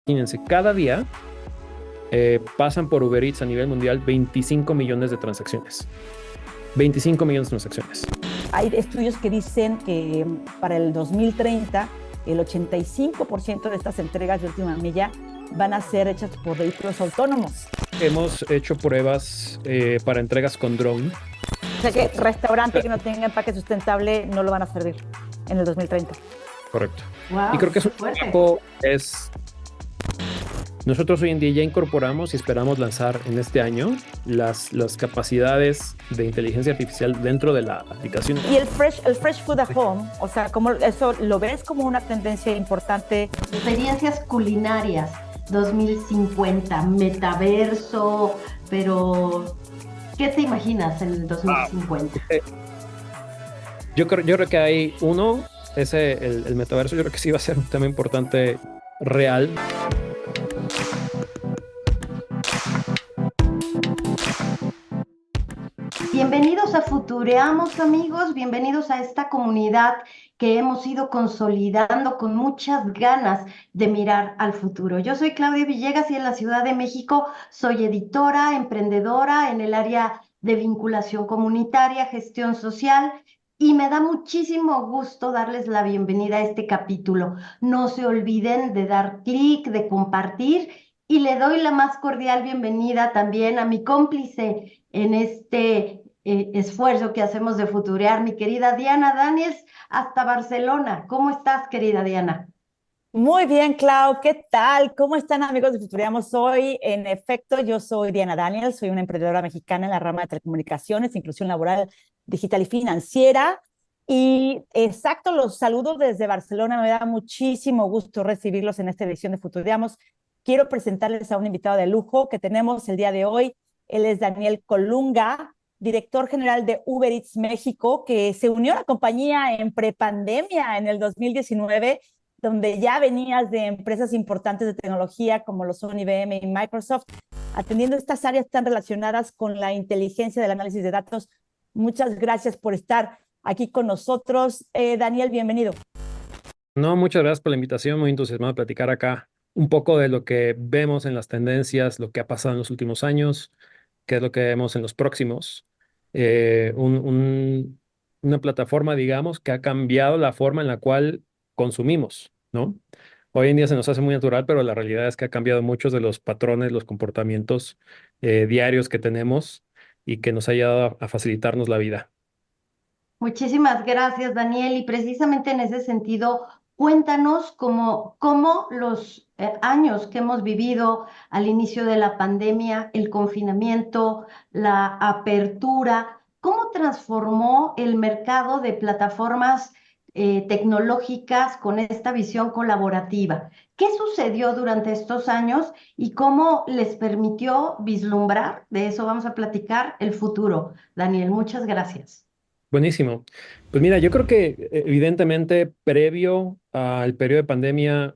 Imagínense, cada día pasan por Uber Eats a nivel mundial 25 millones de transacciones. 25 millones de transacciones. Hay estudios que dicen que para el 2030 el 85% de estas entregas de última milla van a ser hechas por vehículos autónomos. Hemos hecho pruebas para entregas con dron. O sea que restaurante que no tenga empaque sustentable no lo van a servir en el 2030. Correcto. Wow, Y creo que es un fuerte. trabajo, nosotros hoy en día ya incorporamos y esperamos lanzar en este año las capacidades de inteligencia artificial dentro de la aplicación. Y el fresh food at home, o sea, ¿cómo eso lo ves como una tendencia importante? Experiencias culinarias 2050, metaverso, pero ¿qué te imaginas en el 2050? Yo creo que hay el metaverso, yo creo que sí va a ser un tema importante real. Bienvenidos a Futureamos, amigos, bienvenidos a esta comunidad que hemos ido consolidando con muchas ganas de mirar al futuro. Yo soy Claudia Villegas y en la Ciudad de México soy editora, emprendedora en el área de vinculación comunitaria, gestión social, y me da muchísimo gusto darles la bienvenida a este capítulo. No se olviden de dar clic, de compartir, y le doy la más cordial bienvenida también a mi cómplice en este esfuerzo que hacemos de futurear, mi querida Diana Daniels, hasta Barcelona. ¿Cómo estás, querida Diana? Muy bien, Clau, ¿qué tal? ¿Cómo están, amigos de Futuriamos hoy? En efecto, yo soy Diana Daniels, soy una emprendedora mexicana en la rama de telecomunicaciones, inclusión laboral, digital y financiera. Y exacto, los saludo desde Barcelona. Me da muchísimo gusto recibirlos en esta edición de Futuriamos. Quiero presentarles a un invitado de lujo que tenemos el día de hoy. Él es Daniel Colunga, director general de Uber Eats México, que se unió a la compañía en prepandemia en el 2019, donde ya venías de empresas importantes de tecnología como lo son IBM y Microsoft, atendiendo estas áreas tan relacionadas con la inteligencia del análisis de datos. Muchas gracias por estar aquí con nosotros. Daniel, bienvenido. No, muchas gracias por la invitación, muy entusiasmado de platicar acá un poco de lo que vemos en las tendencias, lo que ha pasado en los últimos años, qué es lo que vemos en los próximos. Eh, un- un- una plataforma, digamos, que ha cambiado la forma en la cual consumimos, ¿no? Hoy en día se nos hace muy natural, pero la realidad es que ha cambiado muchos de los patrones, los comportamientos diarios que tenemos y que nos ha ayudado a facilitarnos la vida. Muchísimas gracias, Daniel. Y precisamente en ese sentido, cuéntanos cómo los años que hemos vivido al inicio de la pandemia, el confinamiento, la apertura, cómo transformó el mercado de plataformas tecnológicas con esta visión colaborativa. ¿Qué sucedió durante estos años y cómo les permitió vislumbrar? De eso vamos a platicar el futuro. Daniel, muchas gracias. Buenísimo. Pues mira, yo creo que evidentemente previo al periodo de pandemia,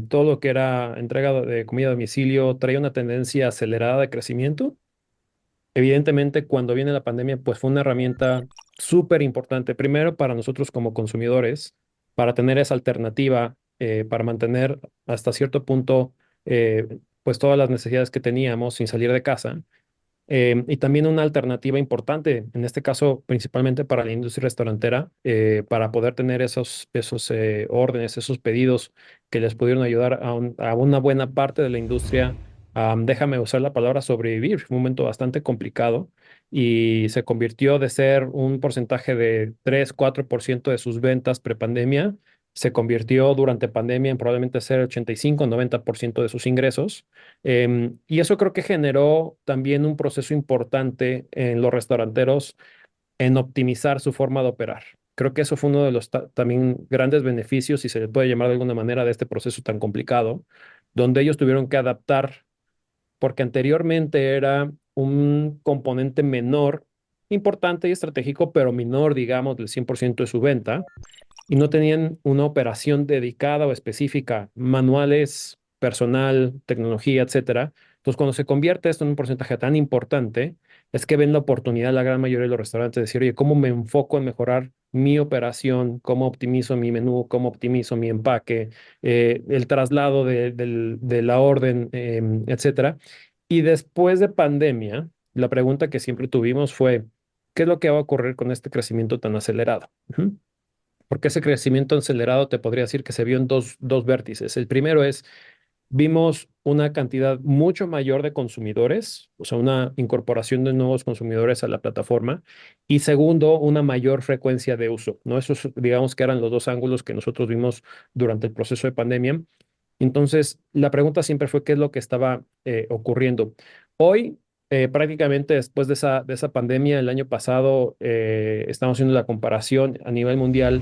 todo lo que era entrega de comida a domicilio traía una tendencia acelerada de crecimiento. Evidentemente, cuando viene la pandemia, pues fue una herramienta súper importante, primero para nosotros como consumidores, para tener esa alternativa, para mantener hasta cierto punto, pues todas las necesidades que teníamos sin salir de casa. Y también una alternativa importante, en este caso principalmente para la industria restaurantera, para poder tener esos órdenes, esos pedidos que les pudieron ayudar a una buena parte de la industria. Déjame usar la palabra sobrevivir, fue un momento bastante complicado y se convirtió de ser un porcentaje de 3-4% de sus ventas prepandemia, se convirtió durante pandemia en probablemente ser 85-90% de sus ingresos. Y eso creo que generó también un proceso importante en los restauranteros en optimizar su forma de operar. Creo que eso fue uno de los también grandes beneficios, si se le puede llamar de alguna manera, de este proceso tan complicado, donde ellos tuvieron que adaptar, porque anteriormente era un componente menor, importante y estratégico, pero menor, digamos, del 100% de su venta y no tenían una operación dedicada o específica, manuales, personal, tecnología, etcétera, Entonces, cuando se convierte esto en un porcentaje tan importante, es que ven la oportunidad la gran mayoría de los restaurantes de decir, oye, ¿cómo me enfoco en mejorar mi operación? ¿Cómo optimizo mi menú? ¿Cómo optimizo mi empaque? El traslado de la orden, etcétera. Y después de pandemia, la pregunta que siempre tuvimos fue, ¿qué es lo que va a ocurrir con este crecimiento tan acelerado? Ujú. Porque ese crecimiento acelerado te podría decir que se vio en dos vértices. El primero es, vimos una cantidad mucho mayor de consumidores, o sea, una incorporación de nuevos consumidores a la plataforma. Y segundo, una mayor frecuencia de uso, ¿no? Esos, digamos que eran los dos ángulos que nosotros vimos durante el proceso de pandemia. Entonces, la pregunta siempre fue qué es lo que estaba ocurriendo. Hoy, prácticamente después de esa pandemia, el año pasado, estamos haciendo la comparación a nivel mundial,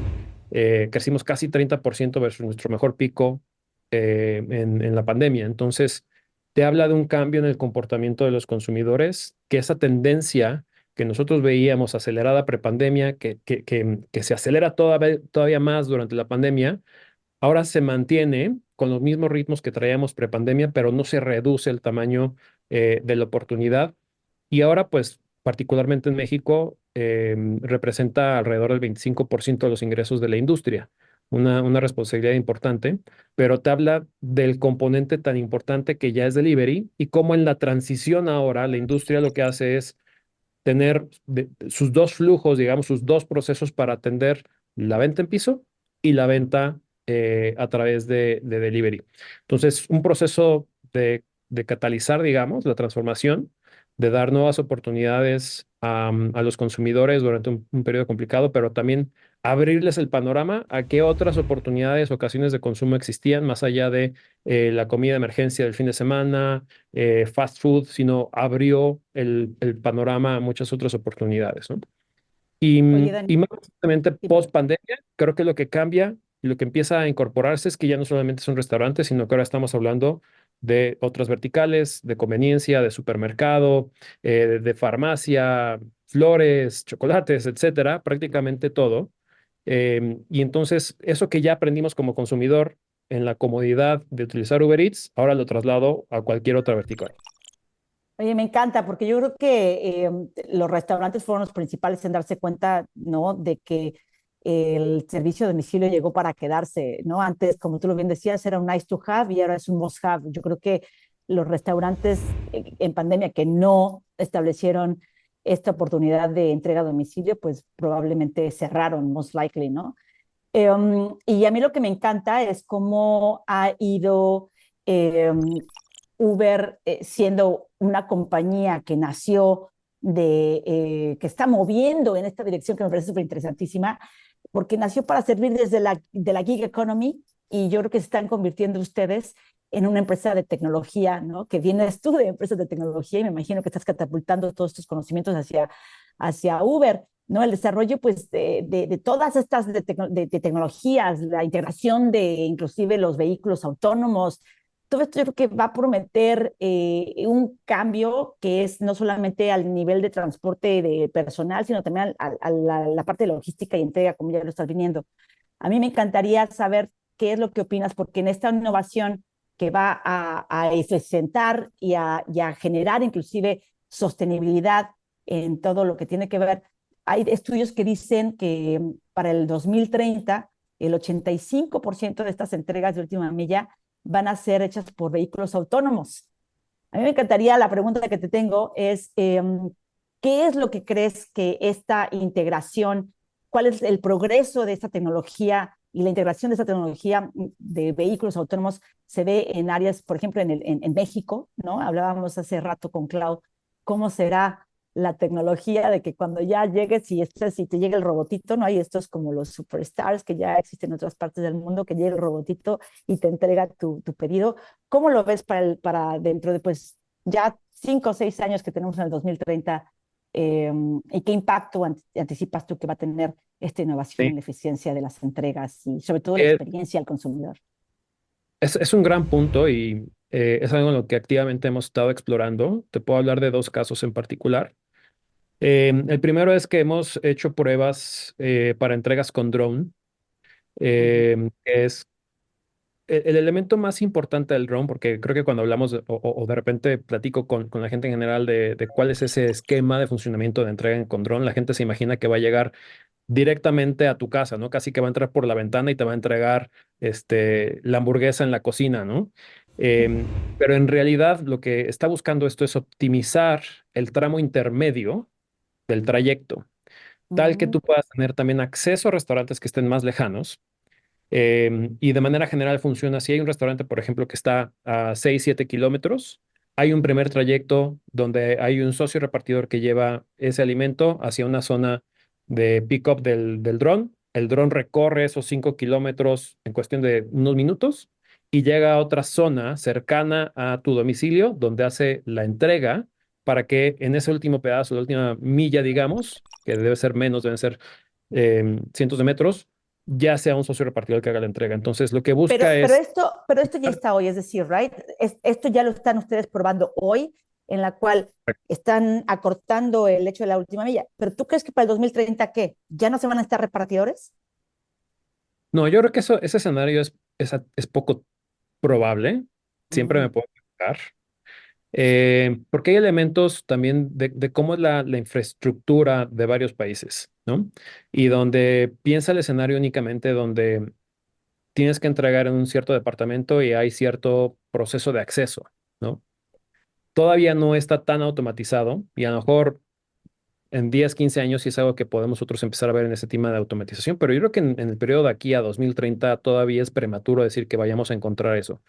crecimos casi 30% versus nuestro mejor pico en la pandemia. Entonces, te habla de un cambio en el comportamiento de los consumidores, que esa tendencia que nosotros veíamos acelerada prepandemia, que se acelera todavía más durante la pandemia. Ahora se mantiene con los mismos ritmos que traíamos prepandemia, pero no se reduce el tamaño de la oportunidad. Y ahora, pues, particularmente en México, representa alrededor del 25% de los ingresos de la industria. Una responsabilidad importante, pero te habla del componente tan importante que ya es delivery y cómo en la transición ahora la industria lo que hace es tener sus dos flujos, digamos, sus dos procesos para atender la venta en piso y la venta a través de delivery. Entonces, un proceso de catalizar, digamos, la transformación, de dar nuevas oportunidades a los consumidores durante un periodo complicado, pero también abrirles el panorama a qué otras oportunidades, ocasiones de consumo existían más allá de la comida de emergencia del fin de semana, fast food, sino abrió el panorama a muchas otras oportunidades, ¿no? Y, Oye, Dani, y más precisamente dime. post pandemia, creo que lo que cambia y lo que empieza a incorporarse es que ya no solamente son restaurantes, sino que ahora estamos hablando de otras verticales, de conveniencia, de supermercado, de farmacia, flores, chocolates, etcétera, prácticamente todo. Y entonces, eso que ya aprendimos como consumidor en la comodidad de utilizar Uber Eats, ahora lo traslado a cualquier otra vertical. Oye, me encanta porque yo creo que los restaurantes fueron los principales en darse cuenta, ¿no? De que el servicio de domicilio llegó para quedarse, ¿no? Antes, como tú lo bien decías, era un nice to have y ahora es un must have. Yo creo que los restaurantes en pandemia que no establecieron esta oportunidad de entrega a domicilio, pues probablemente cerraron, most likely, ¿no? Y a mí lo que me encanta es cómo ha ido Uber siendo una compañía que nació que está moviendo en esta dirección que me parece súper interesantísima, porque nació para servir desde de la gig economy y yo creo que se están convirtiendo ustedes en una empresa de tecnología, ¿no? Que vienes tú de empresas de tecnología y me imagino que estás catapultando todos estos conocimientos hacia Uber. ¿No? El desarrollo pues, de todas estas de tecnologías, la integración de inclusive los vehículos autónomos, todo esto yo creo que va a prometer un cambio que es no solamente al nivel de transporte de personal, sino también a la parte de logística y entrega, como ya lo estás viniendo. A mí me encantaría saber qué es lo que opinas, porque en esta innovación que va a eficientar y a generar inclusive sostenibilidad en todo lo que tiene que ver, hay estudios que dicen que para el 2030 el 85% de estas entregas de última milla van a ser hechas por vehículos autónomos. A mí me encantaría, la pregunta que te tengo es, ¿qué es lo que crees que esta integración, cuál es el progreso de esta tecnología y la integración de esta tecnología de vehículos autónomos se ve en áreas, por ejemplo, en México, ¿no? Hablábamos hace rato con Clau, ¿cómo será la tecnología de que cuando ya llegues si te llega el robotito, ¿no? Hay estos como los superstars que ya existen en otras partes del mundo, que llega el robotito y te entrega tu pedido. ¿Cómo lo ves para dentro de pues ya 5 o 6 años que tenemos en el 2030? ¿Y qué impacto anticipas tú que va a tener esta innovación Sí. en la eficiencia de las entregas y sobre todo la Eh, experiencia al consumidor? es un gran punto y es algo en lo que activamente hemos estado explorando. Te puedo hablar de dos casos en particular. El primero es que hemos hecho pruebas para entregas con drone, Uh -huh. que es el elemento más importante del drone, porque creo que cuando hablamos o de repente platico con la gente en general de cuál es ese esquema de funcionamiento de entrega con drone, la gente se imagina que va a llegar directamente a tu casa, ¿no? Casi que va a entrar por la ventana y te va a entregar la hamburguesa en la cocina, ¿no? Pero en realidad lo que está buscando esto es optimizar el tramo intermedio del trayecto, tal que Mm, tú puedas tener también acceso a restaurantes que estén más lejanos. Y de manera general funciona. Si hay un restaurante, por ejemplo, que está a 6 7 kilómetros, hay un primer trayecto donde hay un socio repartidor que lleva ese alimento hacia una zona de pick-up del dron. El dron recorre esos 5 kilómetros en cuestión de unos minutos y llega a otra zona cercana a tu domicilio donde hace la entrega para que en ese último pedazo, la última milla, digamos, que debe ser menos, deben ser cientos de metros, ya sea un socio repartidor el que haga la entrega. Entonces, lo que Pero, busca pero es, esto, pero esto ya está hoy, es decir, right? Esto ya lo están ustedes probando hoy, en la cual están acortando el hecho de la última milla. Pero ¿tú crees que para el 2030 qué? ¿Ya no se van a estar repartidores? no, yo creo que ese escenario es poco probable. Siempre me Mm, puedo equivocar. Porque hay elementos también de cómo es la infraestructura de varios países, ¿no? Y donde piensa el escenario únicamente donde tienes que entregar en un cierto departamento y hay cierto proceso de acceso, ¿no? Todavía no está tan automatizado y a lo mejor en 10 15 años sí es algo que podemos nosotros empezar a ver en ese tema de automatización, pero yo creo que en el periodo de aquí a 2030 todavía es prematuro decir que vayamos a encontrar eso.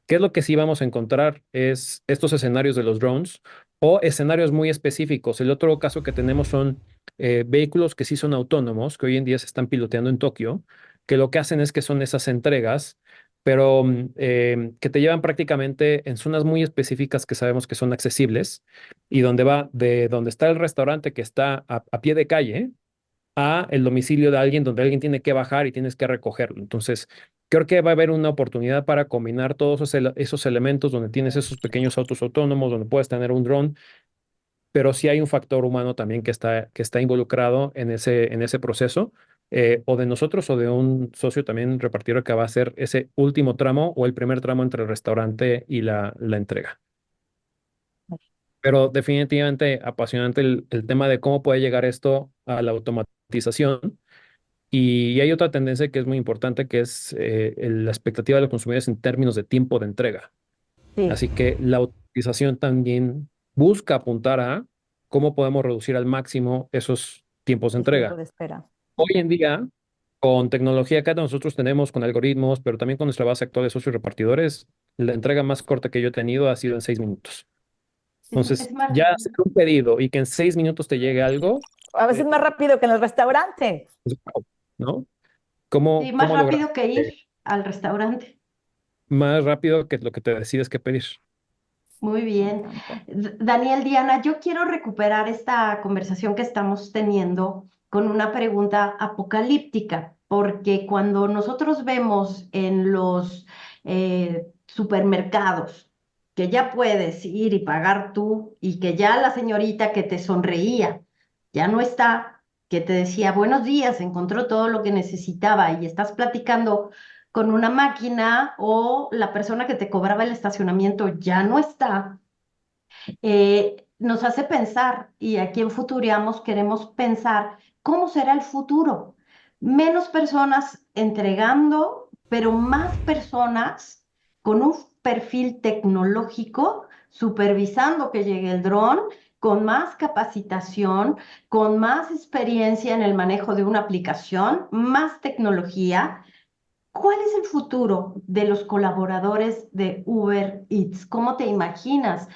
¿Qué es lo que sí vamos a encontrar? Es estos escenarios de los drones o escenarios muy específicos. El otro caso que tenemos son vehículos que sí son autónomos, que hoy en día se están piloteando en Tokio, que lo que hacen es que son esas entregas, pero que te llevan prácticamente en zonas muy específicas que sabemos que son accesibles y donde va de donde está el restaurante que está a pie de calle a el domicilio de alguien donde alguien tiene que bajar y tienes que recogerlo. Entonces, creo que va a haber una oportunidad para combinar todos esos elementos donde tienes esos pequeños autos autónomos, donde puedes tener un dron, pero sí hay un factor humano también que está involucrado en ese proceso. O de nosotros o de un socio también repartidor que va a hacer ese último tramo o el primer tramo entre el restaurante y la entrega. Pero definitivamente apasionante el tema de cómo puede llegar esto a la automatización. Y hay otra tendencia que es muy importante, que es la expectativa de los consumidores en términos de tiempo de entrega. sí, Así que la automatización también busca apuntar a cómo podemos reducir al máximo esos tiempos de el tiempo entrega. de espera. Hoy en día, con tecnología que nosotros tenemos, con algoritmos, pero también con nuestra base actual de socios repartidores, la entrega más corta que yo he tenido ha sido en 6 minutos. Es Entonces, más, ya hacer un pedido y que en 6 minutos te llegue algo, A veces eh, más rápido que en el restaurante. pues, wow, ¿no? sí, más ¿Cómo lograr rápido que ir al restaurante. más rápido que lo que te decides que pedir? Muy Me bien. encanta. Daniel, Diana, yo quiero recuperar esta conversación que estamos teniendo con una pregunta apocalíptica, porque cuando nosotros vemos en los supermercados que ya puedes ir y pagar tú y que ya la señorita que te sonreía ya no está, que te decía buenos días, encontró todo lo que necesitaba y estás platicando con una máquina o la persona que te cobraba el estacionamiento ya no está, nos hace pensar, y aquí en Futuriamos queremos pensar, ¿cómo será el futuro? Menos personas entregando, pero más personas con un perfil tecnológico supervisando que llegue el dron, con más capacitación, con más experiencia en el manejo de una aplicación, más tecnología. ¿Cuál es el futuro de los colaboradores de Uber Eats? ¿Cómo te imaginas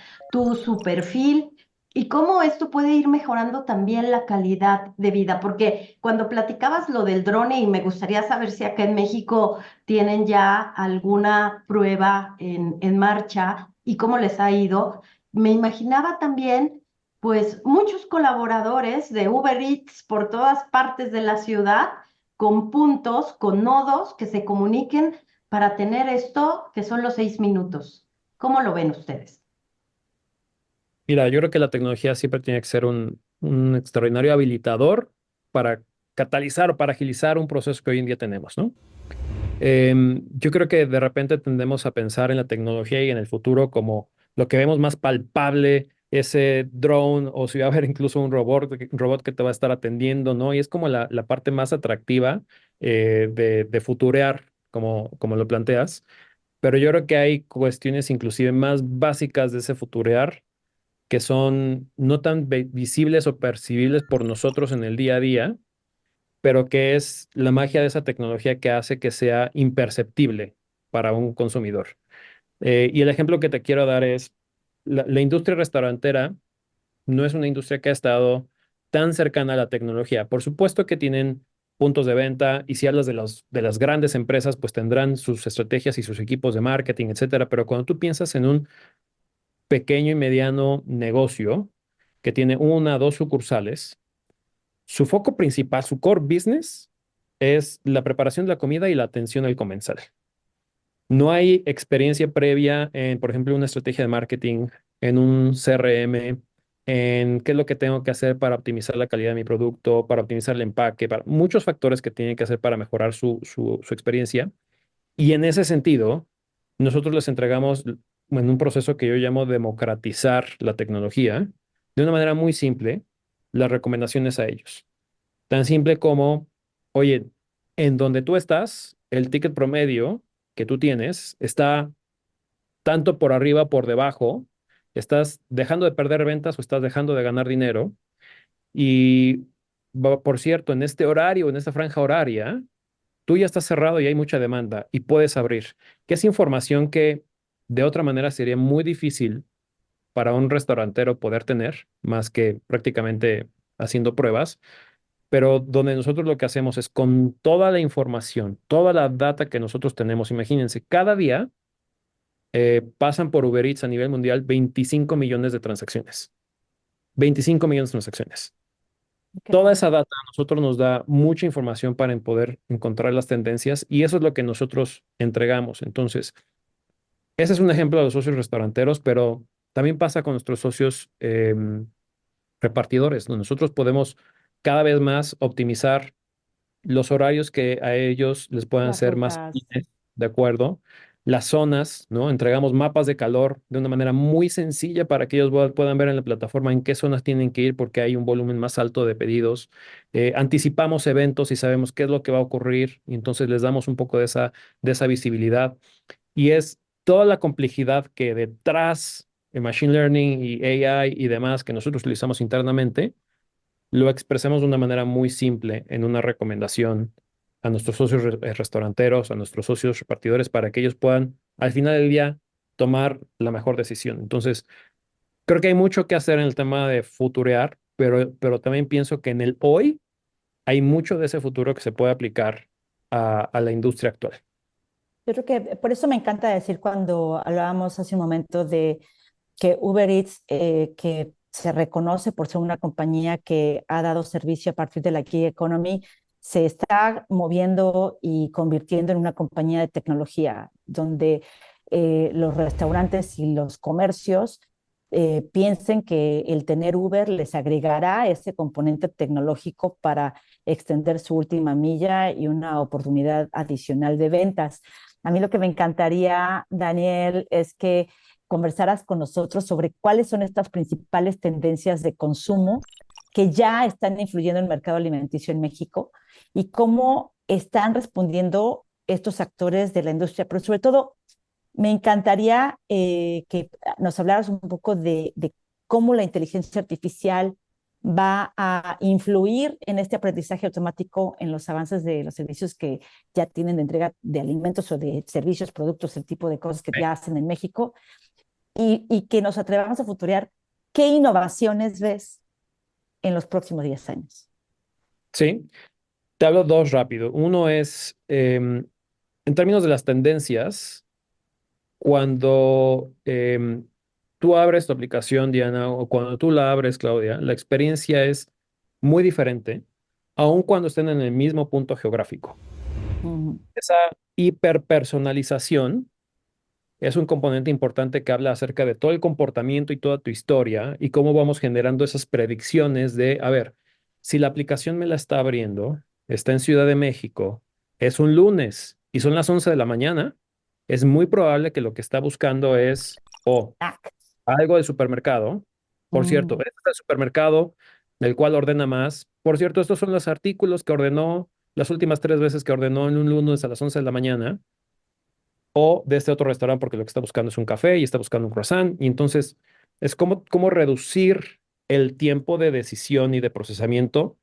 su perfil y cómo esto puede ir mejorando también la calidad de vida? Porque cuando platicabas lo del drone, y me gustaría saber si acá en México tienen ya alguna prueba en marcha y cómo les ha ido, me imaginaba también pues muchos colaboradores de Uber Eats por todas partes de la ciudad con puntos, con nodos que se comuniquen para tener esto que son los 6 minutos. ¿Cómo lo ven ustedes? Mira, yo creo que la tecnología siempre tiene que ser un extraordinario habilitador para catalizar o para agilizar un proceso que hoy en día tenemos, ¿no? Yo creo que de repente tendemos a pensar en la tecnología y en el futuro como lo que vemos más palpable, ese drone, o si va a haber incluso un robot que te va a estar atendiendo, ¿no? Y es como la parte más atractiva de futurear, como lo planteas. Pero yo creo que hay cuestiones inclusive más básicas de ese futurear que son no tan visibles o percibibles por nosotros en el día a día, pero que es la magia de esa tecnología que hace que sea imperceptible para un consumidor. Y el ejemplo que te quiero dar es, la industria restaurantera no es una industria que ha estado tan cercana a la tecnología. Por supuesto que tienen puntos de venta y si hablas de las grandes empresas, pues tendrán sus estrategias y sus equipos de marketing, etcétera. Pero cuando tú piensas en un pequeño y mediano negocio que tiene una o dos sucursales, su foco principal, su core business, es la preparación de la comida y la atención al comensal. No hay experiencia previa en, por ejemplo, una estrategia de marketing, en un CRM, en qué es lo que tengo que hacer para optimizar la calidad de mi producto, para optimizar el empaque, para muchos factores que tienen que hacer para mejorar su experiencia. Y en ese sentido, nosotros les entregamos en un proceso que yo llamo democratizar la tecnología, de una manera muy simple, las recomendaciones a ellos. Tan simple como, oye, en donde tú estás, el ticket promedio que tú tienes está tanto por arriba, por debajo, estás dejando de perder ventas o estás dejando de ganar dinero. Y por cierto, en este horario, en esta franja horaria, tú ya estás cerrado y hay mucha demanda y puedes abrir, que es información que de otra manera sería muy difícil para un restaurantero poder tener, más que prácticamente haciendo pruebas, pero donde nosotros lo que hacemos es con toda la información, toda la data que nosotros tenemos, imagínense, cada día pasan por Uber Eats a nivel mundial 25 millones de transacciones. 25 millones de transacciones. Toda Ok. esa data a nosotros nos da mucha información para poder encontrar las tendencias y eso es lo que nosotros entregamos. Entonces, ese es un ejemplo de los socios restauranteros, pero también pasa con nuestros socios repartidores, ¿no? Nosotros podemos cada vez más optimizar los horarios que a ellos les puedan Las ser más rutas. afines, de acuerdo, las zonas, ¿no? Entregamos mapas de calor de una manera muy sencilla para que ellos puedan ver en la plataforma en qué zonas tienen que ir porque hay un volumen más alto de pedidos. Anticipamos eventos y sabemos qué es lo que va a ocurrir y entonces les damos un poco de esa visibilidad. Y es toda la complejidad que detrás de Machine Learning y AI y demás que nosotros utilizamos internamente lo expresemos de una manera muy simple en una recomendación a nuestros socios restauranteros, a nuestros socios repartidores, para que ellos puedan, al final del día, tomar la mejor decisión. Entonces, creo que hay mucho que hacer en el tema de futurear, pero también pienso que en el hoy hay mucho de ese futuro que se puede aplicar a la industria actual. Yo creo que por eso me encanta decir cuando hablábamos hace un momento de que Uber Eats, que se reconoce por ser una compañía que ha dado servicio a partir de la gig economy, se está moviendo y convirtiendo en una compañía de tecnología, donde los restaurantes y los comercios piensen que el tener Uber les agregará ese componente tecnológico para extender su última milla y una oportunidad adicional de ventas. A mí lo que me encantaría, Daniel, es que conversaras con nosotros sobre cuáles son estas principales tendencias de consumo que ya están influyendo en el mercado alimenticio en México y cómo están respondiendo estos actores de la industria, pero sobre todo me encantaría que nos hablaras un poco de cómo la inteligencia artificial va a influir en este aprendizaje automático en los avances de los servicios que ya tienen de entrega de alimentos o de servicios, productos, el tipo de cosas que ya hacen en México y que nos atrevamos a futurear qué innovaciones ves en los próximos 10 años. Sí, te hablo dos rápido. Uno es, en términos de las tendencias, cuando tú abres tu aplicación, Diana, o cuando tú la abres, Claudia, la experiencia es muy diferente, aun cuando estén en el mismo punto geográfico. Mm, Esa hiperpersonalización es un componente importante que habla acerca de todo el comportamiento y toda tu historia y cómo vamos generando esas predicciones de, a ver, si la aplicación me la está abriendo, está en Ciudad de México, es un lunes y son las 11 de la mañana, es muy probable que lo que está buscando es o Snack. algo del supermercado. Por cierto, Mm. este es el supermercado del cual ordena más. Por cierto, estos son los artículos que ordenó las últimas 3 veces que ordenó en un lunes a las 11 de la mañana, o de este otro restaurante porque lo que está buscando es un café y está buscando un croissant. Y entonces es como reducir el tiempo de decisión y de procesamiento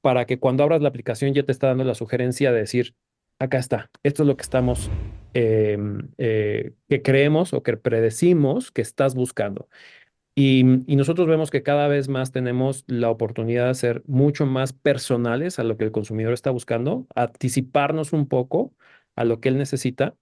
para que cuando abras la aplicación ya te está dando la sugerencia de decir, acá está, esto es lo que estamos, que creemos o que predecimos que estás buscando. Y nosotros vemos que cada vez más tenemos la oportunidad de ser mucho más personales a lo que el consumidor está buscando, anticiparnos un poco a lo que él necesita,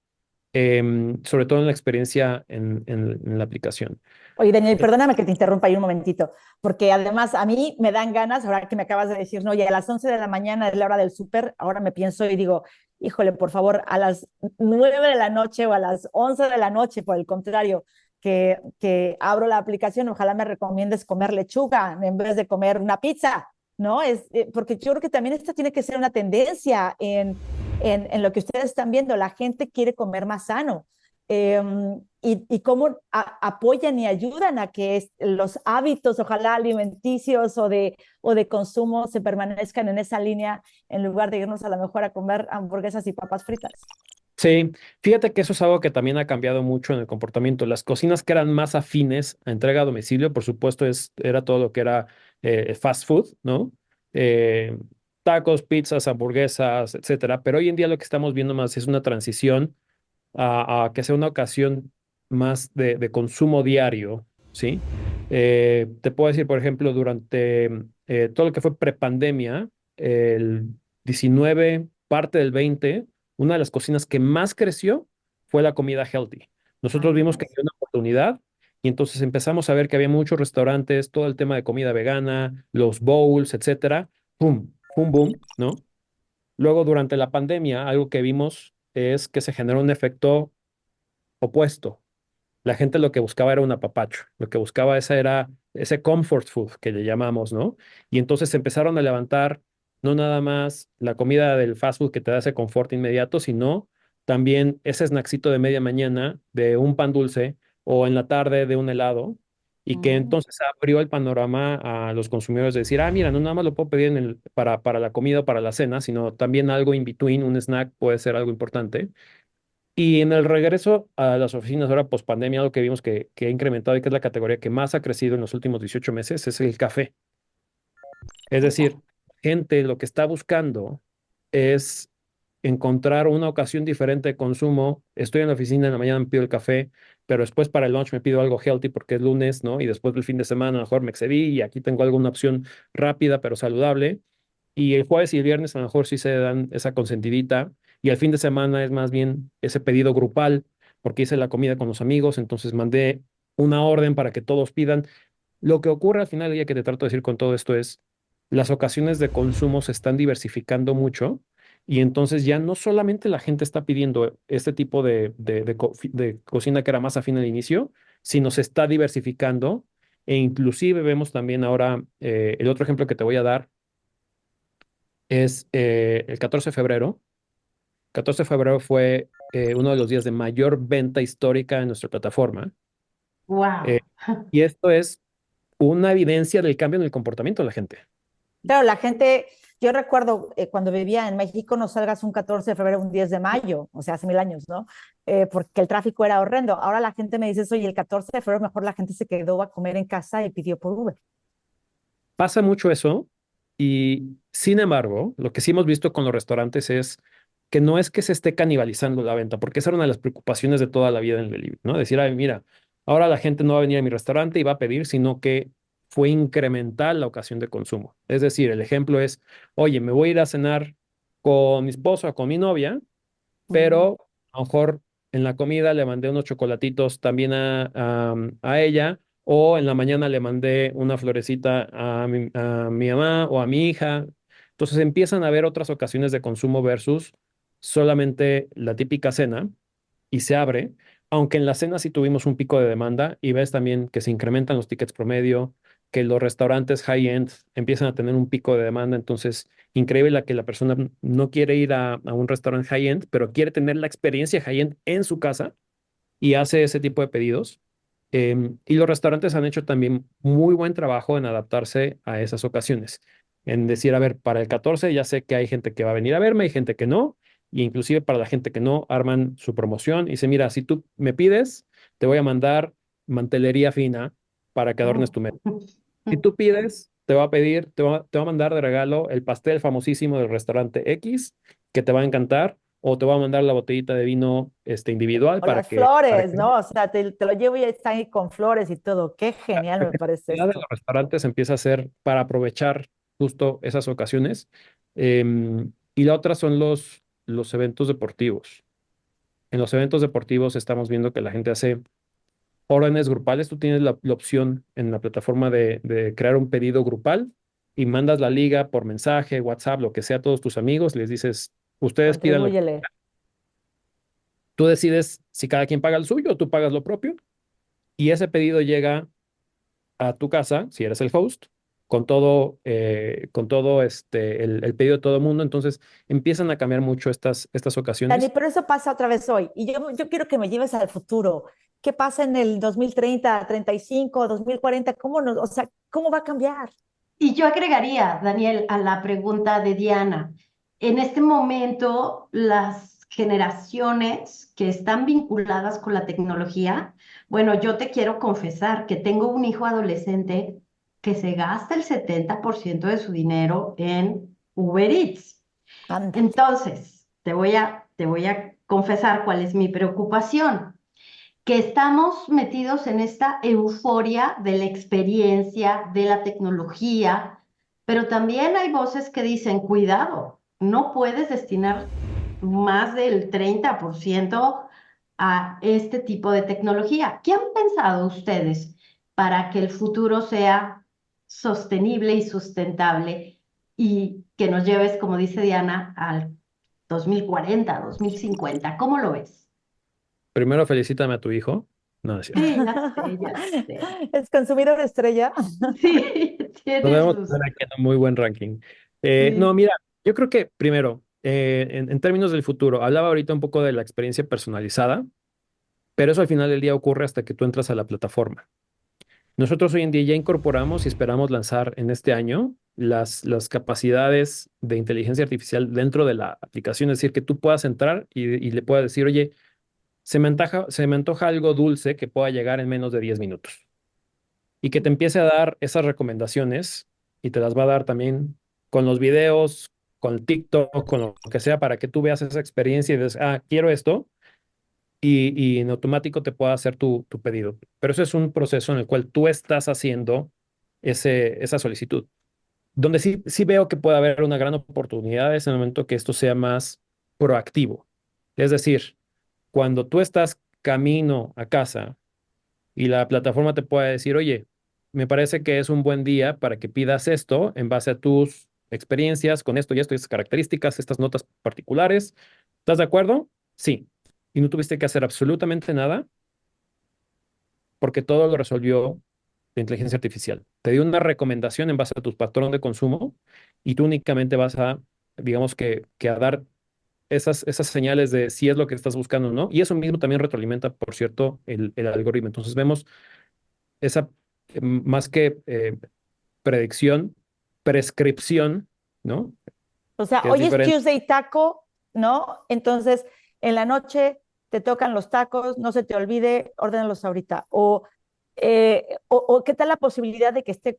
sobre todo en la experiencia en la aplicación. Oye, Daniel, perdóname que te interrumpa ahí un momentito, porque además a mí me dan ganas, ahora que me acabas de decir, no, y a las 11 de la mañana es la hora del súper, ahora me pienso y digo, híjole, por favor, a las 9 de la noche o a las 11 de la noche, por el contrario, que abro la aplicación, ojalá me recomiendes comer lechuga en vez de comer una pizza, ¿no? Porque yo creo que también esta tiene que ser una tendencia en lo que ustedes están viendo, la gente quiere comer más sano. Y cómo apoyan y ayudan a que los hábitos, ojalá alimenticios o de consumo, se permanezcan en esa línea en lugar de irnos a lo mejor a comer hamburguesas y papas fritas. Sí, fíjate que eso es algo que también ha cambiado mucho en el comportamiento. Las cocinas que eran más afines a entrega a domicilio, por supuesto, era todo lo que era fast food, ¿no? Eh, Tacos, pizzas, hamburguesas, etcétera. Pero hoy en día lo que estamos viendo más es una transición a que sea una ocasión más de consumo diario, ¿sí? Te puedo decir, por ejemplo, durante todo lo que fue prepandemia, el 19, parte del 20, una de las cocinas que más creció fue la comida healthy. Nosotros vimos que había una oportunidad y entonces empezamos a ver que había muchos restaurantes, todo el tema de comida vegana, los bowls, etcétera. ¡Pum! ¡Pum, boom! ¿No? Luego, durante la pandemia, algo que vimos es que se generó un efecto opuesto. La gente lo que buscaba era un apapacho, lo que buscaba esa era ese comfort food que le llamamos, ¿no? Y entonces se empezaron a levantar no nada más la comida del fast food que te da ese confort inmediato, sino también ese snacksito de media mañana de un pan dulce o en la tarde de un helado, y que Mm. entonces abrió el panorama a los consumidores de decir, ah, mira, no nada más lo puedo pedir para la comida o para la cena, sino también algo in between, un snack puede ser algo importante. Y en el regreso a las oficinas ahora post pandemia, algo que vimos que ha incrementado y que es la categoría que más ha crecido en los últimos 18 meses es el café. Es decir, gente lo que está buscando es encontrar una ocasión diferente de consumo. Estoy en la oficina en la mañana, me pido el café, pero después para el lunch me pido algo healthy porque es lunes, ¿no? Y después del fin de semana a lo mejor me excedí y aquí tengo alguna opción rápida pero saludable. Y el jueves y el viernes a lo mejor sí se dan esa consentidita. Y el fin de semana es más bien ese pedido grupal, porque hice la comida con los amigos, entonces mandé una orden para que todos pidan. Lo que ocurre al final del día que te trato de decir con todo esto es, las ocasiones de consumo se están diversificando mucho y entonces ya no solamente la gente está pidiendo este tipo de cocina que era más afín al inicio, sino se está diversificando e inclusive vemos también ahora, el otro ejemplo que te voy a dar es el 14 de febrero. 14 de febrero fue uno de los días de mayor venta histórica en nuestra plataforma. Wow. eh, y esto es una evidencia del cambio en el comportamiento de la gente. Claro, la gente, yo recuerdo cuando vivía en México, no salgas un 14 de febrero, un 10 de mayo, o sea, hace 1000 años, ¿no? Porque el tráfico era horrendo. Ahora la gente me dice, oye, el 14 de febrero mejor la gente se quedó a comer en casa y pidió por Uber. Pasa mucho eso y sin embargo, lo que sí hemos visto con los restaurantes es que no es que se esté canibalizando la venta, porque esa era una de las preocupaciones de toda la vida en el delivery, ¿no? Decir, ay, mira, ahora la gente no va a venir a mi restaurante y va a pedir, sino que fue incremental la ocasión de consumo. Es decir, el ejemplo es, oye, me voy a ir a cenar con mi esposo o con mi novia, Ujú. pero a lo mejor en la comida le mandé unos chocolatitos también a ella, o en la mañana le mandé una florecita a mi mamá o a mi hija. Entonces empiezan a haber otras ocasiones de consumo versus solamente la típica cena y se abre, aunque en la cena sí tuvimos un pico de demanda y ves también que se incrementan los tickets promedio, que los restaurantes high-end empiezan a tener un pico de demanda. Entonces, increíble la que la persona no quiere ir a un restaurante high-end, pero quiere tener la experiencia high-end en su casa y hace ese tipo de pedidos. Y los restaurantes han hecho también muy buen trabajo en adaptarse a esas ocasiones. En decir, a ver, para el 14 ya sé que hay gente que va a venir a verme, hay gente que no, y inclusive para la gente que no, arman su promoción y dice, mira, si tú me pides, te voy a mandar mantelería fina para que adornes Oh. tu mesa. Si tú pides, te va a pedir, te va a mandar de regalo el pastel famosísimo del restaurante X, que te va a encantar, o te va a mandar la botellita de vino individual O para las para flores, que ¿no? O sea, te lo llevo y están ahí con flores y todo. Qué genial la me parece creatividad de los esto. restaurantes empieza a ser para aprovechar justo esas ocasiones. Y la otra son los eventos deportivos. En los eventos deportivos estamos viendo que la gente hace órdenes grupales. Tú tienes la opción en la plataforma de crear un pedido grupal y mandas la liga por mensaje, WhatsApp, lo que sea, a todos tus amigos. Les dices, ustedes pidan lo que... Contribúyele. Tú decides si cada quien paga el suyo o tú pagas lo propio. Y ese pedido llega a tu casa, si eres el host, con todo el pedido de todo el mundo. Entonces empiezan a cambiar mucho estas Dani, ocasiones. pero eso pasa otra vez hoy. Y yo quiero que me lleves al futuro. ¿Qué pasa en el 2030, 35, 2040? ¿Cómo nos, o sea, cómo va a cambiar? Y yo agregaría, Daniel, a la pregunta de Diana, en este momento las generaciones que están vinculadas con la tecnología, bueno, yo te quiero confesar que tengo un hijo adolescente que se gasta el 70% de su dinero en Uber Eats. Ándale. Entonces, te voy a confesar cuál es mi preocupación, que estamos metidos en esta euforia de la experiencia, de la tecnología, pero también hay voces que dicen, cuidado, no puedes destinar más del 30% a este tipo de tecnología. ¿Qué han pensado ustedes para que el futuro sea sostenible y sustentable y que nos lleves, como dice Diana, al 2040, 2050? ¿Cómo lo ves? Primero, felicítame a tu hijo. No, es cierto. Sí, ya sé, ya sé. Es consumidor estrella. Sí, Nos tiene debemos sus... tener aquí en un muy buen ranking. No, Sí. mira, yo creo que primero, en términos del futuro, hablaba ahorita un poco de la experiencia personalizada, pero eso al final del día ocurre hasta que tú entras a la plataforma. Nosotros hoy en día ya incorporamos y esperamos lanzar en este año las capacidades de inteligencia artificial dentro de la aplicación, es decir, que tú puedas entrar y le puedas decir, oye, se me antoja algo dulce que pueda llegar en menos de 10 minutos y que te empiece a dar esas recomendaciones y te las va a dar también con los videos, con TikTok, con lo que sea, para que tú veas esa experiencia y dices, ah, quiero esto, y en automático te pueda hacer tu pedido. Pero eso es un proceso en el cual tú estás haciendo esa solicitud. Donde sí veo que puede haber una gran oportunidad es en el momento que esto sea más proactivo. Es decir, cuando tú estás camino a casa y la plataforma te puede decir, oye, me parece que es un buen día para que pidas esto en base a tus experiencias con esto y esto y estas características, estas notas particulares. ¿Estás de acuerdo? Sí. Y no tuviste que hacer absolutamente nada porque todo lo resolvió la inteligencia artificial. Te dio una recomendación en base a tu patrón de consumo y tú únicamente vas a, digamos que a dar esas señales de si es lo que estás buscando o no. Y eso mismo también retroalimenta, por cierto, el algoritmo. Entonces vemos esa, más que predicción, prescripción, ¿no? O sea, Que es hoy es diferente. Tuesday taco, ¿no? Entonces, en la noche te tocan los tacos, no se te olvide, ordénalos ahorita. O ¿qué tal la posibilidad de que esté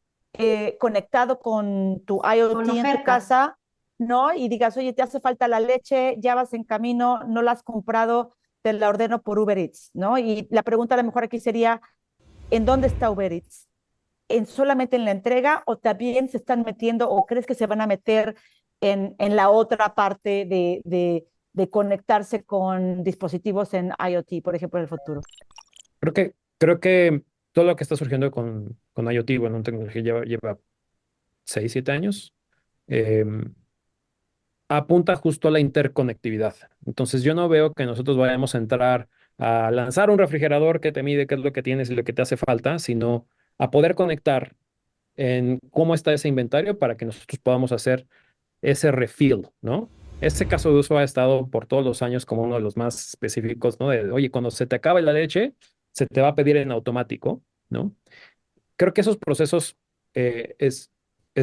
conectado con tu IoT Con en tu ofertas. casa, ¿no? Y digas, oye, te hace falta la leche, ya vas en camino, no la has comprado, te la ordeno por Uber Eats, ¿no? Y la pregunta a lo mejor aquí sería, ¿en dónde está Uber Eats? ¿En solamente en la entrega o también se están metiendo o crees que se van a meter en la otra parte de conectarse con dispositivos en IoT, por ejemplo, en el futuro? Creo que todo lo que está surgiendo con IoT, bueno, tecnología lleva 6 7 años, eh, apunta justo a la interconectividad. Entonces yo no veo que nosotros vayamos a entrar a lanzar un refrigerador que te mide qué es lo que tienes y lo que te hace falta, sino a poder conectar en cómo está ese inventario para que nosotros podamos hacer ese refill, ¿no? Ese caso de uso ha estado por todos los años como uno de los más específicos, ¿no? De, oye, cuando se te acabe la leche, se te va a pedir en automático, ¿no? Creo que esos procesos es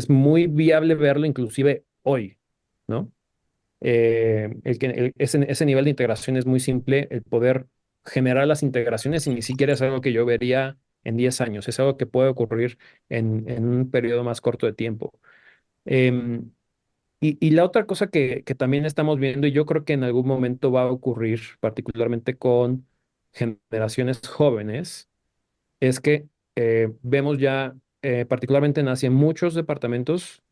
muy viable verlo inclusive hoy, ¿no? Ese nivel de integración es muy simple, el poder generar las integraciones y ni siquiera es algo que yo vería en 10 años, es algo que puede ocurrir en un periodo más corto de tiempo. Em, y la otra cosa que también estamos viendo, y yo creo que en algún momento va a ocurrir, particularmente con generaciones jóvenes, es que vemos ya, particularmente en Asia, muchos departamentos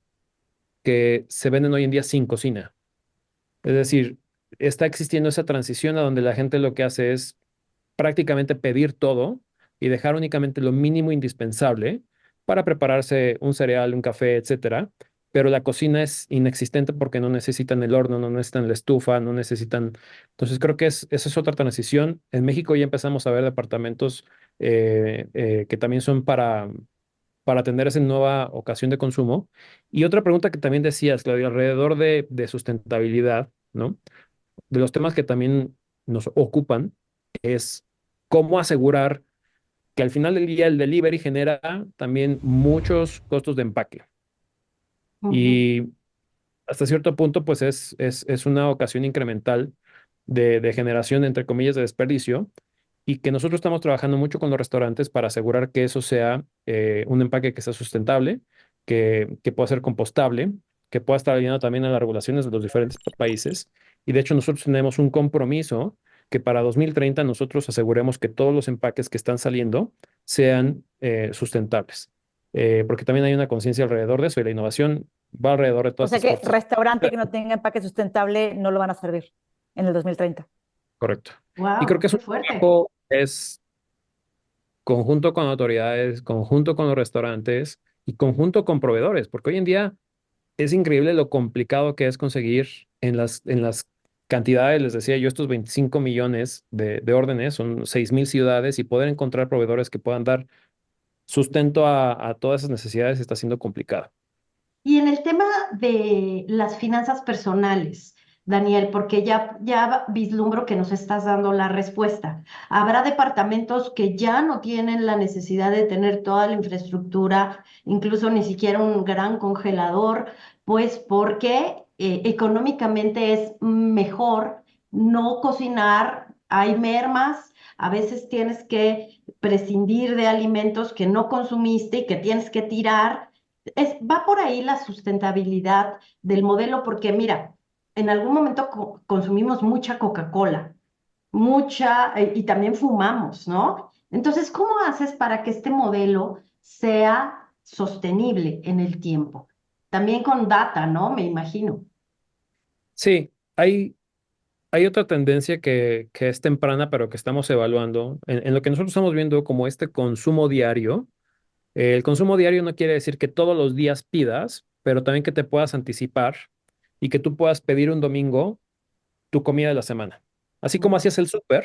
que se venden hoy en día sin cocina. Es decir, está existiendo esa transición a donde la gente lo que hace es prácticamente pedir todo y dejar únicamente lo mínimo indispensable para prepararse un cereal, un café, etcétera. Pero la cocina es inexistente porque no necesitan el horno, no necesitan la estufa, no necesitan. Entonces creo que esa es otra transición. En México ya empezamos a ver departamentos que también son para atender esa nueva ocasión de consumo. Y otra pregunta que también decías, Claudia, alrededor de sustentabilidad, ¿no? De los temas que también nos ocupan es cómo asegurar que al final del día el delivery genera también muchos costos de empaque. Ujú. Y hasta cierto punto, pues es una ocasión incremental de generación, entre comillas, de desperdicio, y que nosotros estamos trabajando mucho con los restaurantes para asegurar que eso sea un empaque que sea sustentable, que pueda ser compostable, que pueda estar alineado también a las regulaciones de los diferentes países. Y de hecho, nosotros tenemos un compromiso que para 2030 nosotros aseguremos que todos los empaques que están saliendo sean sustentables. Porque también hay una conciencia alrededor de eso y la innovación va alrededor de O todas sea estas que cosas. restaurante que no tenga empaque sustentable no lo van a servir en el 2030. Correcto. Y creo Wow, que es qué un fuerte. trabajo, es conjunto con autoridades, conjunto con los restaurantes y conjunto con proveedores, porque hoy en día es increíble lo complicado que es conseguir en las cantidades, les decía yo, estos 25 millones de órdenes, son 6,000 ciudades y poder encontrar proveedores que puedan dar sustento a todas esas necesidades está siendo complicado. Y en el tema de las finanzas personales, Daniel, porque ya vislumbro que nos estás dando la respuesta. Habrá departamentos que ya no tienen la necesidad de tener toda la infraestructura, incluso ni siquiera un gran congelador, pues porque económicamente es mejor no cocinar, hay mermas, a veces tienes que prescindir de alimentos que no consumiste y que tienes que tirar. Va por ahí la sustentabilidad del modelo, porque mira, en algún momento consumimos mucha Coca-Cola, y también fumamos, ¿no? Entonces, ¿cómo haces para que este modelo sea sostenible en el tiempo? También con data, ¿no? Me imagino. Sí, hay otra tendencia que es temprana, pero que estamos evaluando, en lo que nosotros estamos viendo como este consumo diario. El consumo diario no quiere decir que todos los días pidas, pero también que te puedas anticipar y que tú puedas pedir un domingo tu comida de la semana. Así como Ujú. hacías el súper,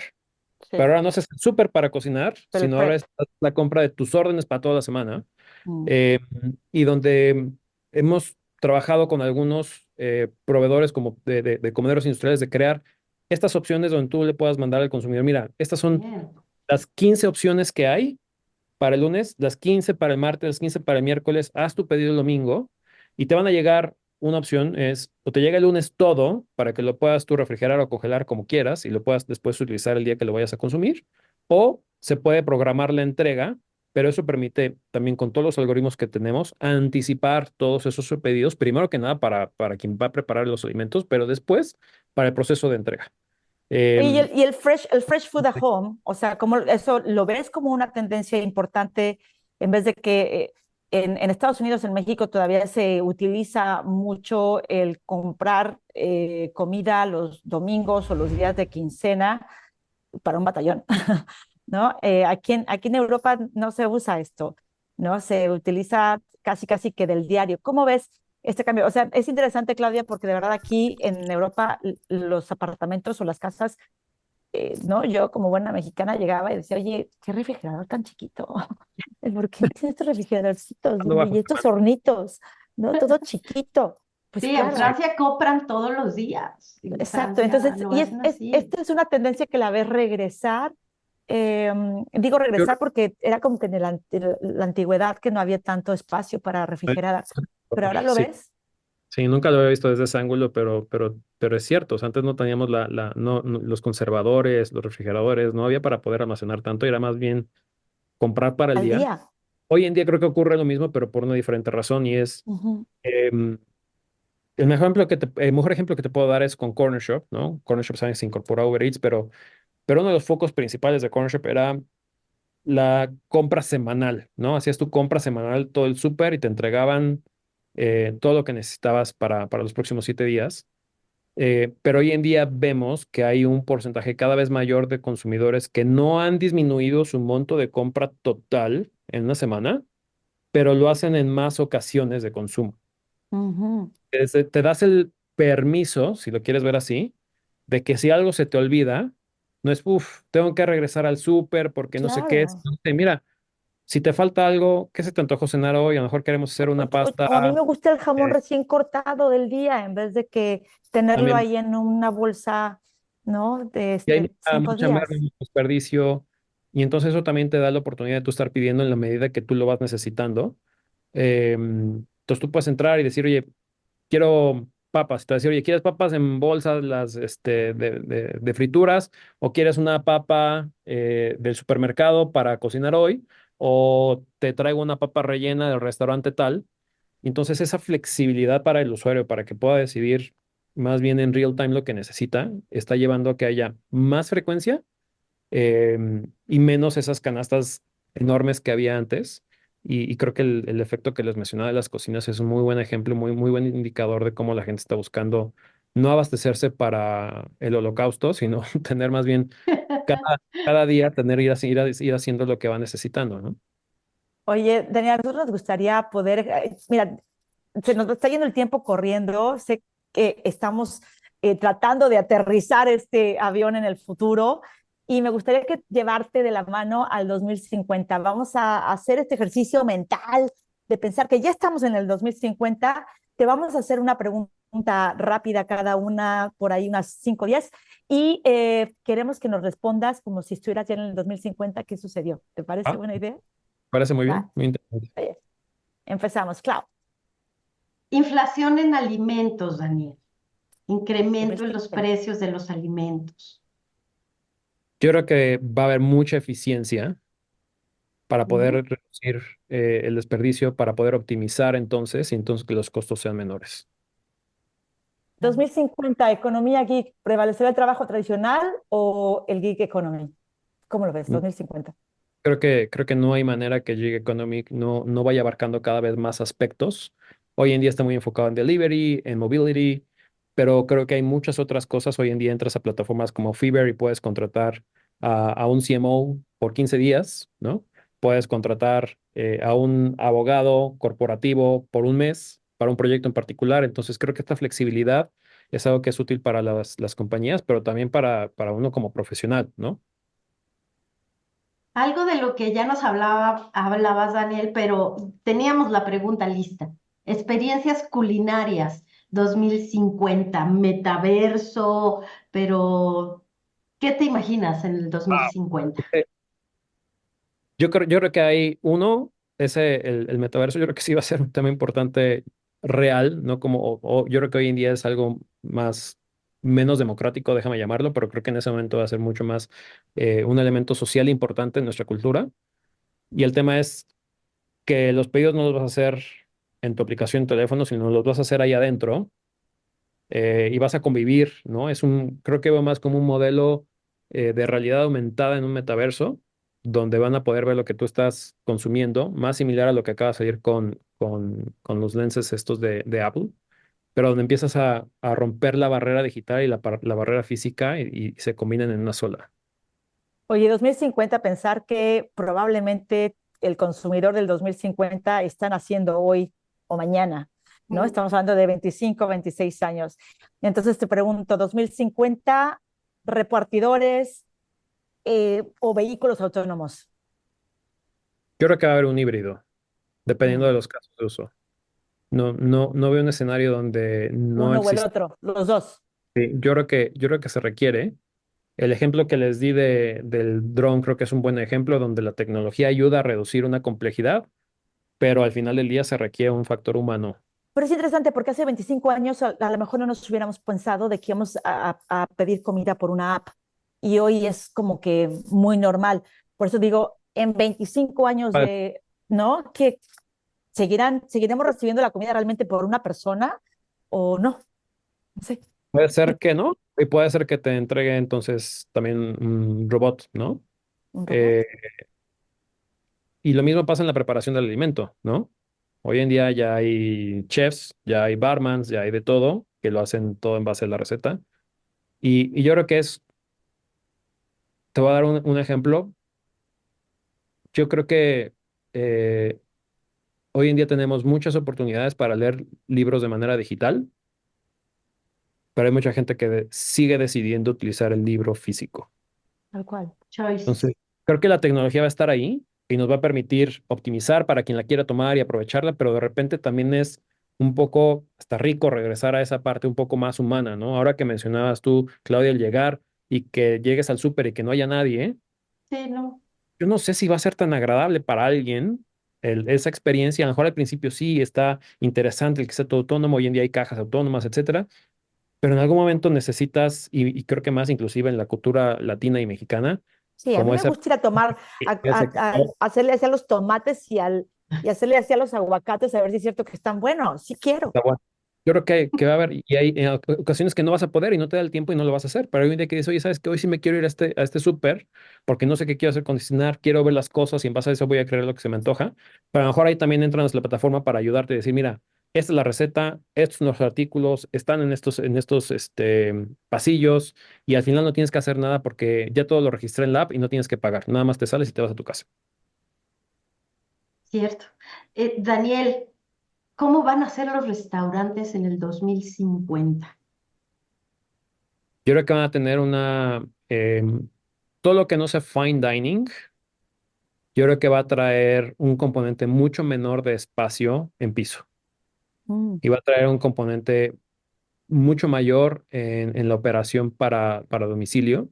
pero Sí, ahora no haces el súper para cocinar, pero el sino ahora prep. es la compra de tus órdenes para toda la semana. Mm. Eh, y donde hemos trabajado con algunos proveedores como de comederos industriales de crear estas opciones donde tú le puedas mandar al consumidor, mira, estas son Bien. las 15 opciones que hay para el lunes, las 15 para el martes, las 15 para el miércoles, haz tu pedido el domingo y te van a llegar, una opción es, o te llega el lunes todo para que lo puedas tú refrigerar o congelar como quieras y lo puedas después utilizar el día que lo vayas a consumir, o se puede programar la entrega, pero eso permite también con todos los algoritmos que tenemos anticipar todos esos pedidos, primero que nada para quien va a preparar los alimentos, pero después para el proceso de entrega. Oye, y Em, el fresh food at home, o sea, ¿cómo eso lo ves como una tendencia importante en vez de que en Estados Unidos, en México todavía se utiliza mucho el comprar comida los domingos o los días de quincena para un batallón, ¿no? Aquí en Europa no se usa esto, ¿no? Se utiliza casi, casi que del diario. ¿Cómo ves este cambio? O sea, es interesante, Claudia, porque de verdad aquí en Europa los apartamentos o las casas, ¿no? Yo como buena mexicana llegaba y decía, oye, qué refrigerador tan chiquito. ¿Por qué tiene estos refrigeradorcitos Ando bajo y estos demanda. hornitos? ¿No? Todo chiquito. Pues Sí, en claro, Francia compran todos los días. En exacto. Francia Entonces, lo hacen así. esta es una tendencia que la ves regresar. Digo Yo regresar porque era como que en la antigüedad que no había tanto espacio para refrigerar, pero ahora lo sí, ves. sí, nunca lo había visto desde ese ángulo, pero es cierto. O sea, antes no teníamos los conservadores, los refrigeradores, no había para poder almacenar tanto, y era más bien comprar para el Al día. día. Hoy en día creo que ocurre lo mismo, pero por una diferente razón, y es Ujú. em, el mejor ejemplo que te puedo dar es con Corner Shop, ¿no? Corner Shop saben que se incorporó a Uber Eats, pero uno de los focos principales de Corner Shop era la compra semanal, ¿no? Hacías tu compra semanal todo el súper y te entregaban todo lo que necesitabas para los próximos 7 días. Pero hoy en día vemos que hay un porcentaje cada vez mayor de consumidores que no han disminuido su monto de compra total en una semana, pero lo hacen en más ocasiones de consumo. Ujú. Te das el permiso, si lo quieres ver así, de que si algo se te olvida, no es, uff, tengo que regresar al súper porque no sé qué es. Claro. No sé, mira, si te falta algo, ¿qué se te antojó cenar hoy? A lo mejor queremos hacer una pasta. O a mí me gusta el jamón eh, recién cortado del día en vez de que tenerlo también, ahí en una bolsa, ¿no? De y hay mucha, cinco mucha merma, días. mucho desperdicio. Y entonces eso también te da la oportunidad de tú estar pidiendo en la medida que tú lo vas necesitando. Entonces tú puedes entrar y decir, oye, quiero papas. Te va a decir, oye, ¿quieres papas en bolsas de frituras? ¿O quieres una papa del supermercado para cocinar hoy? ¿O te traigo una papa rellena del restaurante tal? Entonces, esa flexibilidad para el usuario, para que pueda decidir más bien en real time lo que necesita, está llevando a que haya más frecuencia y menos esas canastas enormes que había antes. Y creo que el efecto que les mencionaba de las cocinas es un muy buen ejemplo, muy, muy buen indicador de cómo la gente está buscando no abastecerse para el holocausto, sino tener más bien cada día, ir haciendo lo que va necesitando, ¿no? Oye, Daniel, a nosotros nos gustaría poder, mira, se nos está yendo el tiempo corriendo, sé que estamos tratando de aterrizar este avión en el futuro y me gustaría que llevarte de la mano al 2050. Vamos a hacer este ejercicio mental de pensar que ya estamos en el 2050. Te vamos a hacer una pregunta rápida cada una, por ahí unas 5 o 10, y queremos que nos respondas como si estuvieras ya en el 2050. ¿Qué sucedió? ¿Te parece Ah, buena idea? parece muy Va, bien, muy interesante. empezamos. Clau. Inflación en alimentos, Daniel. Incremento en los 2050. precios de los alimentos. Yo creo que va a haber mucha eficiencia para poder Ujú. reducir el desperdicio, para poder optimizar entonces, y entonces que los costos sean menores. 2050, economía geek, ¿prevalecerá el trabajo tradicional o el geek economy? ¿Cómo lo ves? 2050. Creo que no hay manera que Gig Economic no vaya abarcando cada vez más aspectos. Hoy en día está muy enfocado en delivery, en mobility, pero creo que hay muchas otras cosas. Hoy en día entras a plataformas como Fiverr y puedes contratar a un CMO por 15 días, ¿no? Puedes contratar a un abogado corporativo por un mes para un proyecto en particular. Entonces creo que esta flexibilidad es algo que es útil para las compañías, pero también para uno como profesional, ¿no? Algo de lo que ya nos hablabas, Daniel, pero teníamos la pregunta lista. Experiencias culinarias 2050, metaverso, pero ¿qué te imaginas en el 2050? Yo creo que hay uno, el metaverso, yo creo que sí va a ser un tema importante real, ¿no? Yo creo que hoy en día es algo menos democrático, déjame llamarlo, pero creo que en ese momento va a ser mucho más un elemento social importante en nuestra cultura. Y el tema es que los pedidos no los vas a hacer en tu aplicación en teléfono, sino los vas a hacer ahí adentro y vas a convivir, ¿no? Creo que veo más como un modelo de realidad aumentada en un metaverso, donde van a poder ver lo que tú estás consumiendo, más similar a lo que acaba de salir con los lenses estos de Apple, pero donde empiezas a romper la barrera digital y la barrera física y se combinan en una sola. Oye, 2050, pensar que probablemente el consumidor del 2050 están haciendo hoy o mañana, ¿no? Mm. Estamos hablando de 25, 26 años. Entonces te pregunto, 2050, repartidores o vehículos autónomos. Yo creo que va a haber un híbrido, dependiendo Mm. de los casos de uso. No veo un escenario donde no Uno o el existe. otro, los dos. Yo creo que se requiere. El ejemplo que les di del dron creo que es un buen ejemplo donde la tecnología ayuda a reducir una complejidad, pero al final del día se requiere un factor humano. Pero es interesante porque hace 25 años a lo mejor no nos hubiéramos pensado de que íbamos a pedir comida por una app y hoy es como que muy normal. Por eso digo, en 25 años Puede de, ¿no? Que seguiremos recibiendo la comida realmente por una persona o no, no sé, puede ser que no, y puede ser que te entregue entonces también un robot, ¿no? un robot. Eh, y lo mismo pasa en la preparación del alimento, ¿no? Hoy en día ya hay chefs, ya hay barmans, ya hay de todo, que lo hacen todo en base a la receta. Y yo creo que te voy a dar un ejemplo. Yo creo que eh, hoy en día tenemos muchas oportunidades para leer libros de manera digital, pero hay mucha gente que sigue decidiendo utilizar el libro físico. Tal cual. Choice. Entonces, creo que la tecnología va a estar ahí y nos va a permitir optimizar para quien la quiera tomar y aprovecharla, pero de repente también es un poco hasta rico regresar a esa parte un poco más humana, ¿no? Ahora que mencionabas tú, Claudia, el llegar y que llegues al súper y que no haya nadie, Sí, no. yo no sé si va a ser tan agradable para alguien esa experiencia. A lo mejor al principio sí está interesante el que sea todo autónomo, hoy en día hay cajas autónomas, etcétera, pero en algún momento necesitas, y creo que más inclusive en la cultura latina y mexicana, Sí, a mí como me esa gusta ir a tomar, a hacerle así a los tomates y hacerle así a los aguacates a ver si es cierto que están buenos. Sí quiero. está bueno. Yo creo que va a haber, y hay ocasiones que no vas a poder y no te da el tiempo y no lo vas a hacer, pero hay un día que dices, oye, ¿sabes qué? Hoy sí me quiero ir a este súper porque no sé qué quiero hacer con cocinar, quiero ver las cosas y en base a eso voy a creer lo que se me antoja. Pero a lo mejor ahí también entran a la plataforma para ayudarte y decir, mira, esta es la receta, estos son los artículos, están en estos pasillos y al final no tienes que hacer nada porque ya todo lo registré en la app y no tienes que pagar, nada más te sales y te vas a tu casa. Cierto. Daniel, ¿cómo van a ser los restaurantes en el 2050? Yo creo que van a tener todo lo que no sea fine dining. Yo creo que va a traer un componente mucho menor de espacio en piso Mm. y va a traer un componente mucho mayor en la operación para domicilio.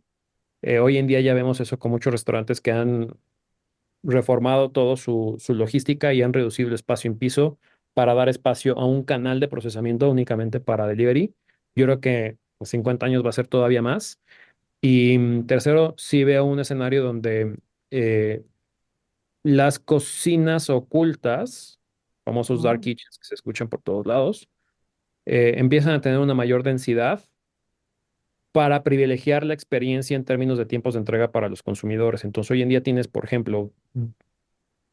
Hoy en día ya vemos eso con muchos restaurantes que han reformado todo su logística y han reducido el espacio en piso para dar espacio a un canal de procesamiento únicamente para delivery. Yo creo que en 50 años va a ser todavía más. Y tercero, sí veo un escenario donde eh, las cocinas ocultas, famosos dark Oh. kitchens que se escuchan por todos lados, empiezan a tener una mayor densidad para privilegiar la experiencia en términos de tiempos de entrega para los consumidores. Entonces, hoy en día tienes, por ejemplo,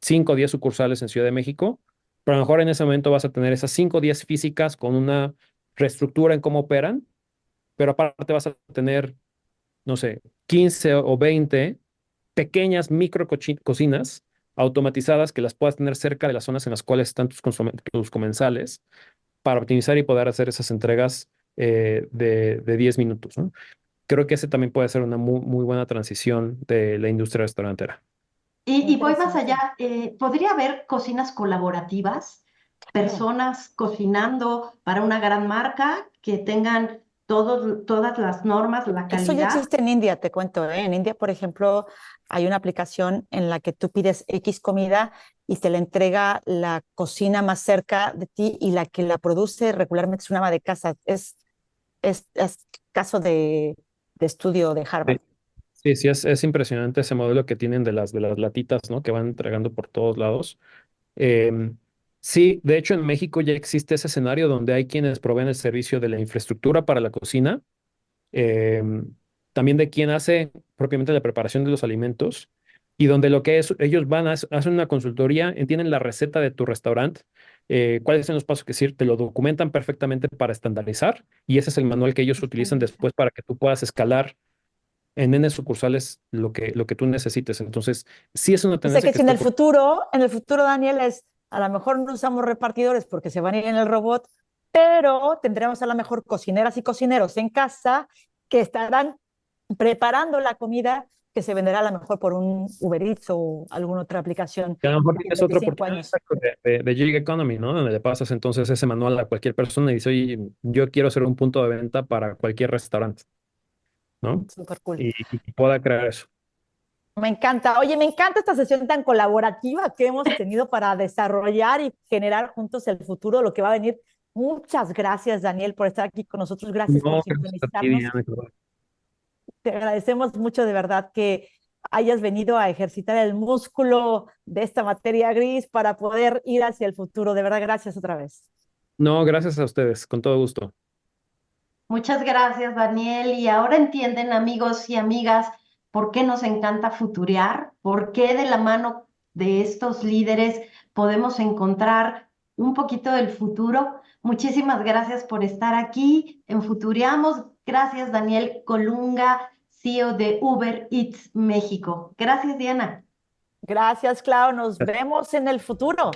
5 o 10 sucursales en Ciudad de México, pero a lo mejor en ese momento vas a tener esas 5 o 10 físicas con una reestructura en cómo operan, pero aparte vas a tener, no sé, 15 o 20 pequeñas micro cocinas automatizadas que las puedas tener cerca de las zonas en las cuales están tus comensales para optimizar y poder hacer esas entregas de 10 minutos, ¿no? Creo que ese también puede ser una muy, muy buena transición de la industria restaurantera. Y voy más Interesante. allá. ¿Podría haber cocinas colaborativas? Claro. Personas cocinando para una gran marca que tengan todas las normas, la Eso ya calidad. existe en India, te cuento, ¿eh? En India, por ejemplo, hay una aplicación en la que tú pides X comida y te la entrega la cocina más cerca de ti y la que la produce regularmente es una ama de casa. Es caso de estudio de Harvard. Sí, sí, sí, es impresionante ese modelo que tienen de las latitas, ¿no? Que van entregando por todos lados. Em, sí, de hecho en México ya existe ese escenario donde hay quienes proveen el servicio de la infraestructura para la cocina, em, también de quien hace propiamente la preparación de los alimentos y donde lo que es, ellos van a hacen una consultoría, entienden la receta de tu restaurante, cuáles son los pasos que seguir, te lo documentan perfectamente para estandarizar y ese es el manual que ellos utilizan después para que tú puedas escalar en N sucursales lo que tú necesites. Entonces, sí es una O sea tendencia que que si está por... en el futuro, Daniel, a lo mejor no usamos repartidores porque se van a ir en el robot, pero tendremos a lo mejor cocineras y cocineros en casa que estarán preparando la comida que se venderá a lo mejor por un Uber Eats o alguna otra aplicación Y a lo mejor en tienes otra 25 oportunidad años. exacto, de gig economy, ¿no? Donde le pasas entonces ese manual a cualquier persona y dice, oye, yo quiero ser un punto de venta para cualquier restaurante, ¿no? Súper cool. Y pueda crear eso. Me encanta. Oye, me encanta esta sesión tan colaborativa que hemos tenido para desarrollar y generar juntos el futuro, de lo que va a venir. Muchas gracias, Daniel, por estar aquí con nosotros. Gracias por No, gracias a ti, sintonizarnos. Diana. Te agradecemos mucho de verdad que hayas venido a ejercitar el músculo de esta materia gris para poder ir hacia el futuro. De verdad, gracias otra vez. No, gracias a ustedes, con todo gusto. Muchas gracias, Daniel. Y ahora entienden, amigos y amigas, por qué nos encanta futurear, por qué de la mano de estos líderes podemos encontrar un poquito del futuro. Muchísimas gracias por estar aquí en Futureamos. Gracias, Daniel Colunga, CEO de Uber Eats México. Gracias, Diana. Gracias, Clau. Nos vemos en el futuro.